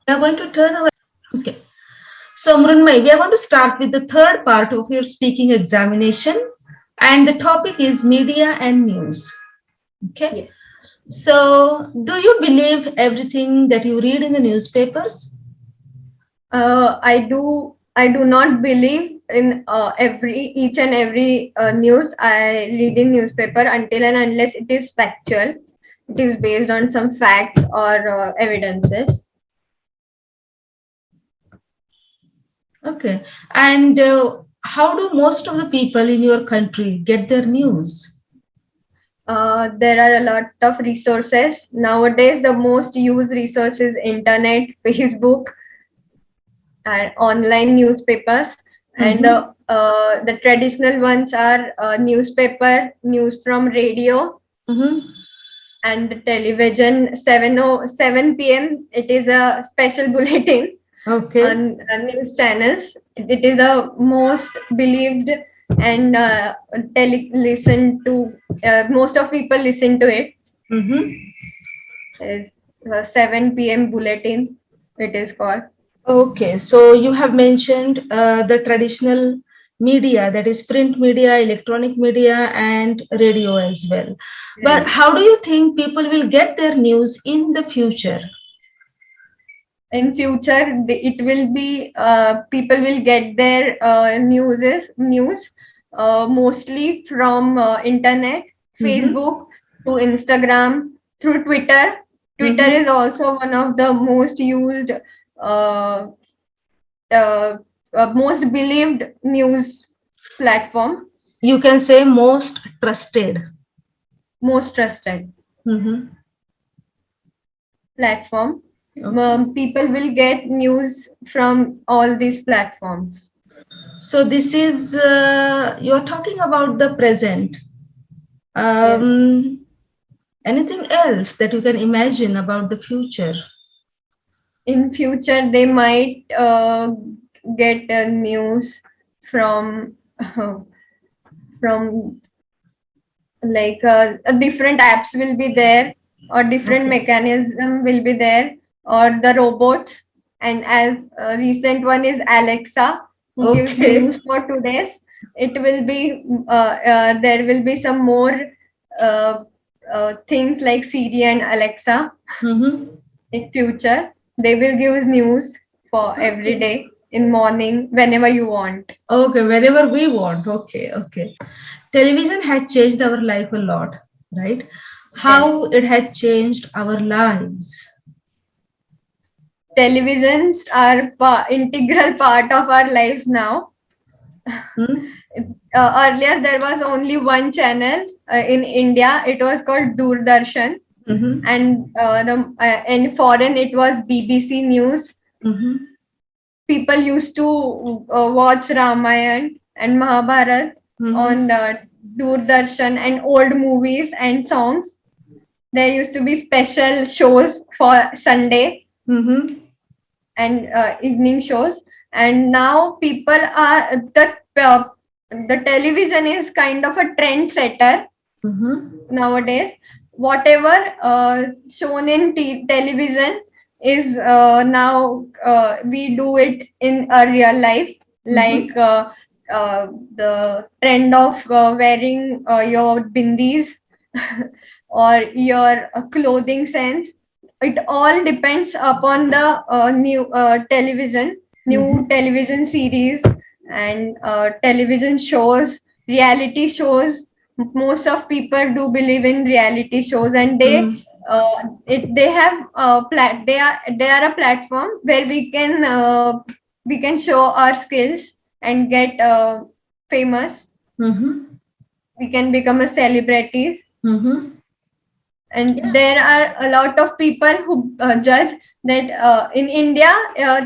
are going to turn our. Okay. So, Mrunmay, we are going to start with the third part of your speaking examination, and the topic is media and news. Okay. Yes. So, do you believe everything that you read in the newspapers? I do not believe in each and every news I read in newspaper until and unless it is factual. It is based on some facts or evidences. Okay. And how do most of the people in your country get their news? There are a lot of resources nowadays. The most used resource is internet, Facebook, and online newspapers. And the traditional ones are newspaper, news from radio, Mm-hmm. and the television. 7 p.m. It is a special bulletin Okay. on news channels. It is the most believed and listened to. Most of people listen to it. Mm-hmm. Is 7 p.m. bulletin. It is called. Okay, so you have mentioned the traditional media, that is print media, electronic media, and radio as well. But Right. how do you think people will get their news in the future? In future, it will be people will get their news mostly from internet, Mm-hmm. Facebook to Instagram, through Twitter. Twitter Mm-hmm. is also one of the most used uh, most believed news platform, You can say most trusted. most trusted Mm-hmm. platform. Okay. People will get news from all these platforms. So this is you're talking about the present. Yes. Anything else that you can imagine about the future? In future, they might get news from from like different apps will be there, or different Okay. mechanism will be there, or the robots. And as recent one is Alexa, who gives Okay. news for today's. It will be there will be some more uh, things like Siri and Alexa Mm-hmm. in future. They will give news for every Okay. day in morning whenever you want. Okay, whenever we want. Okay, okay. Television has changed our life a lot, right? Yes. How it has changed our lives. Televisions are integral part of our lives now. Hmm? Earlier, there was only one channel in India. It was called Doordarshan, Mm-hmm. and in foreign it was BBC News. Mm-hmm. People used to watch Ramayana and Mahabharat Mm-hmm. on Doordarshan, and old movies and songs. There used to be special shows for Sunday Mm-hmm. and evening shows. And now people are the television is kind of a trendsetter Mm-hmm. nowadays. Whatever shown in television is now we do it in a real life, like Mm-hmm. the trend of wearing your bindis or your clothing sense. It all depends upon the new Mm-hmm. television series and television shows, reality shows. Most of people do believe in reality shows, and they have they are a platform where we can show our skills and get famous. Mm-hmm. We can become a celebrities. Mm-hmm. And Yeah. there are a lot of people who judge that in India,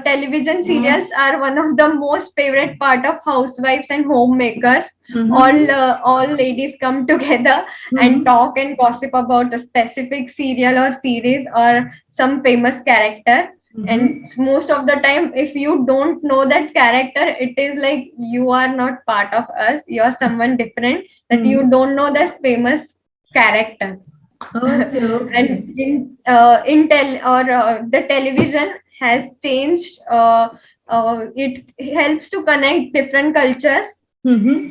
television serials are one of the most favorite part of housewives and homemakers. Mm-hmm. All ladies come together and Mm-hmm. talk and gossip about a specific serial or series or some famous character. And Mm-hmm. most of the time, if you don't know that character, it is like you are not part of us, you are someone different, that Mm-hmm. you don't know that famous character. Okay, And okay. in the television, has changed. It helps to connect different cultures. Mm-hmm.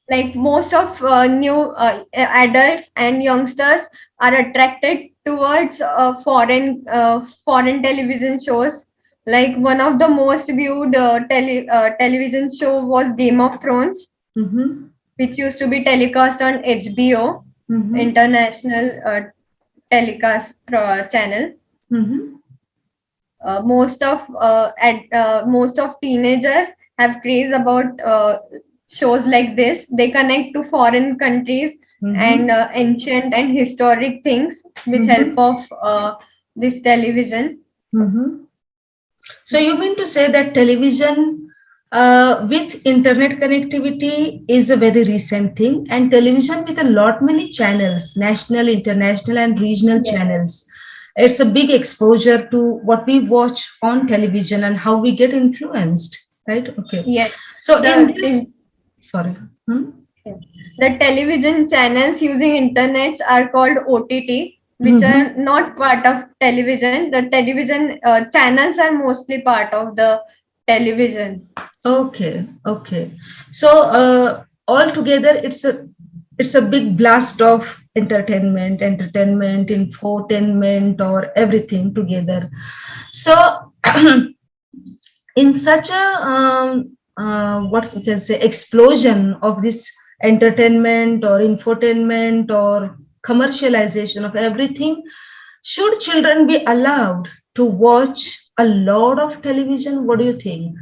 Like most of new adults and youngsters are attracted towards foreign television shows. Like one of the most viewed television show was Game of Thrones, Mm-hmm. which used to be telecast on HBO, Mm-hmm. international telecast channel. Mm-hmm. Most of teenagers have craze about shows like this. They connect to foreign countries and Mm-hmm. ancient and historic things with help Mm-hmm. of this television. Mm-hmm. So you mean to say that television with internet connectivity is a very recent thing, and television with a lot many channels, national, international, and regional Yes. channels. It's a big exposure to what we watch on television and how we get influenced, right? Okay. Yes. So in The this, in, sorry. Hmm? the television channels using internets are called OTT, which Mm-hmm. are not part of television. The television channels are mostly part of the television. Okay, okay. So altogether, it's a big blast of entertainment, infotainment, or everything together. So in such a what we can say explosion of this entertainment or infotainment or commercialization of everything, should children be allowed to watch a lot of television? What do you think?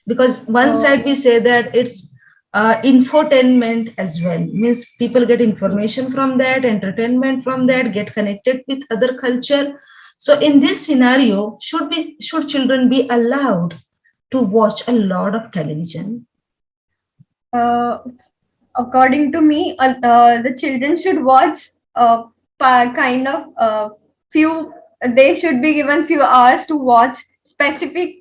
Because one Uh, side we say that it's infotainment as well, means people get information from that, entertainment from that, get connected with other culture. So in this scenario, should children be allowed to watch a lot of television? uh, According to me, the children should watch kind of few. They should be given few hours to watch specific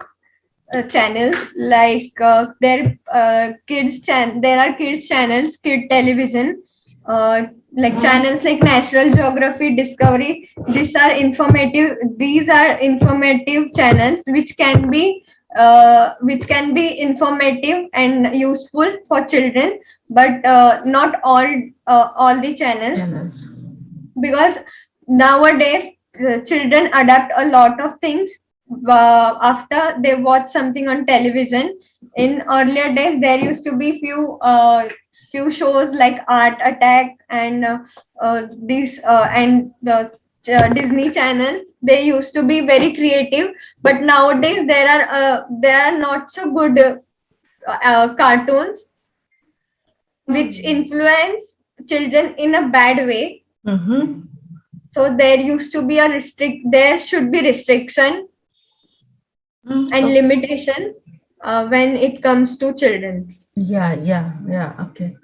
channels, like there are kids channels, kid television, like channels like National Geography, Discovery. These are informative channels which can be informative and useful for children, but not all the channels, Channels. because nowadays children adapt a lot of things after they watch something on television. In earlier days, there used to be few shows like Art Attack and these and the Disney channels. They used to be very creative, but nowadays there are not so good cartoons which influence children in a bad way. Mm-hmm. So there should be restriction and Okay. limitation when it comes to children. Yeah. Okay.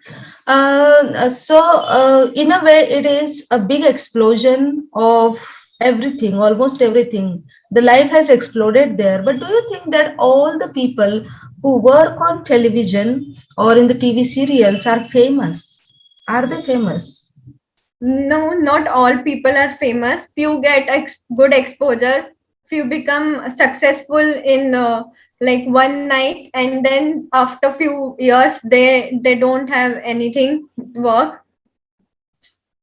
In a way, it is a big explosion of everything, almost everything. The life has exploded there. But do you think that all the people who work on television or in the TV serials are famous? Are they famous? No, not all people are famous. Few get good exposure. Few become successful in like one night, and then after few years they don't have anything work.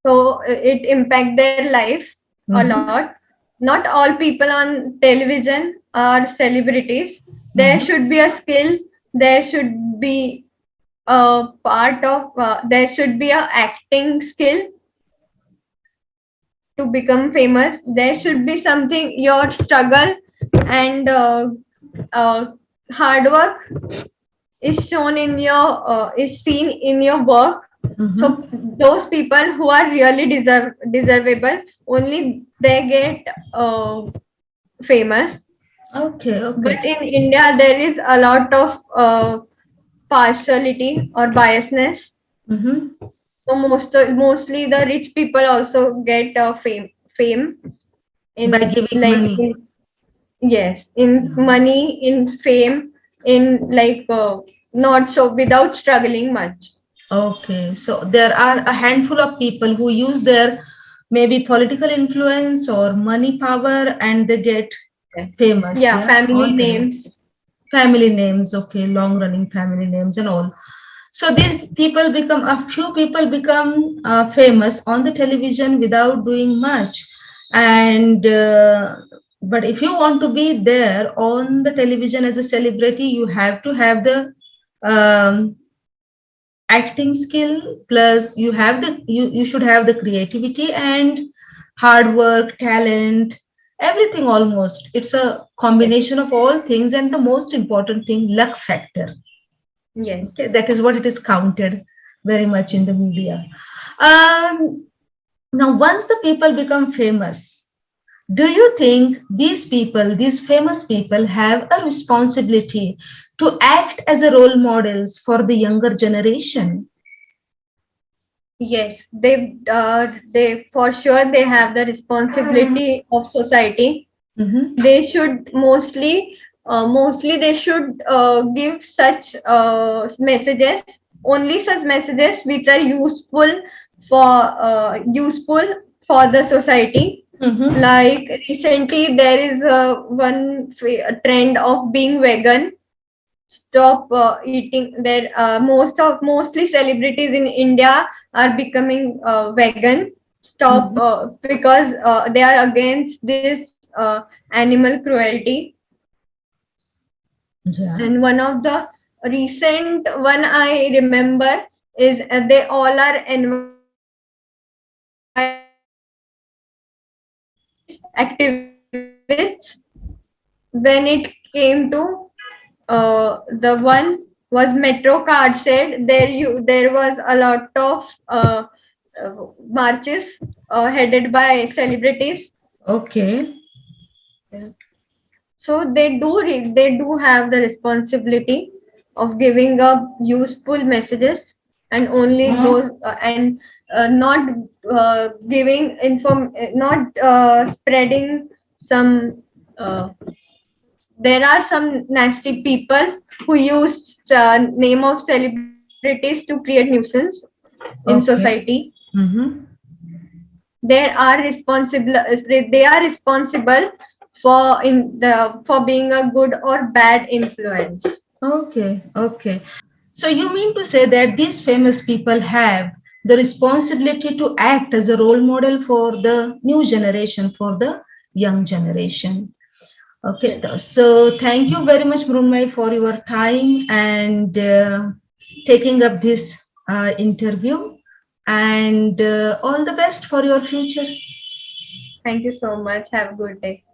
So it impact their life a Mm-hmm. lot. Not all people on television are celebrities. There Mm-hmm. should be a skill. There should be there should be a acting skill to become famous. There should be something, your struggle and uh, hard work is seen in your work. So Mm-hmm. those people who are really deservable, only they get famous. Okay, okay. But in India there is a lot of partiality or biasness. Mm-hmm. So mostly the rich people also get fame By in giving like money. in, yes, in money, in fame, in like not so without struggling much. Okay, so there are a handful of people who use their maybe political influence or money power and they get famous, Yeah, yeah, family on television. names. Family names, okay, long running family names and all. So these people become, a few people become famous on the television without doing much. And but if you want to be there on the television as a celebrity, you have to have the um, acting skill, plus you should have the creativity and hard work, talent, everything. Almost it's a Yes. combination of all things, and the most important thing, luck factor. Yes. Okay, that is what it is counted very much in the media. um, Now once the people become famous, do you think these people, these famous people, have a responsibility to act as a role models for the younger generation? Yes, they for sure they have the responsibility of society. Mhm. They should mostly they should give such messages, only such messages which are useful for the society. Mhm. Like recently, there is a trend of being vegan. Stop eating. There, mostly celebrities in India are becoming vegan. Stop Mhm. because they are against this animal cruelty. Yeah. And one of the recent one I remember is they all are activists. When it came to the one was Metro Card said there was a lot of marches headed by celebrities. Okay. So they do have the responsibility of giving up useful messages, and only those and not not spreading some. There are some nasty people who use the name of celebrities to create nuisance in Okay. society. Mhm. They are responsible for being a good or bad influence. Okay. Okay. So you mean to say that these famous people have the responsibility to act as a role model for the new generation, for the young generation. Okay, Yes. so thank you very much, Brunmai, for your time and taking up this interview. And all the best for your future. Thank you so much. Have a good day.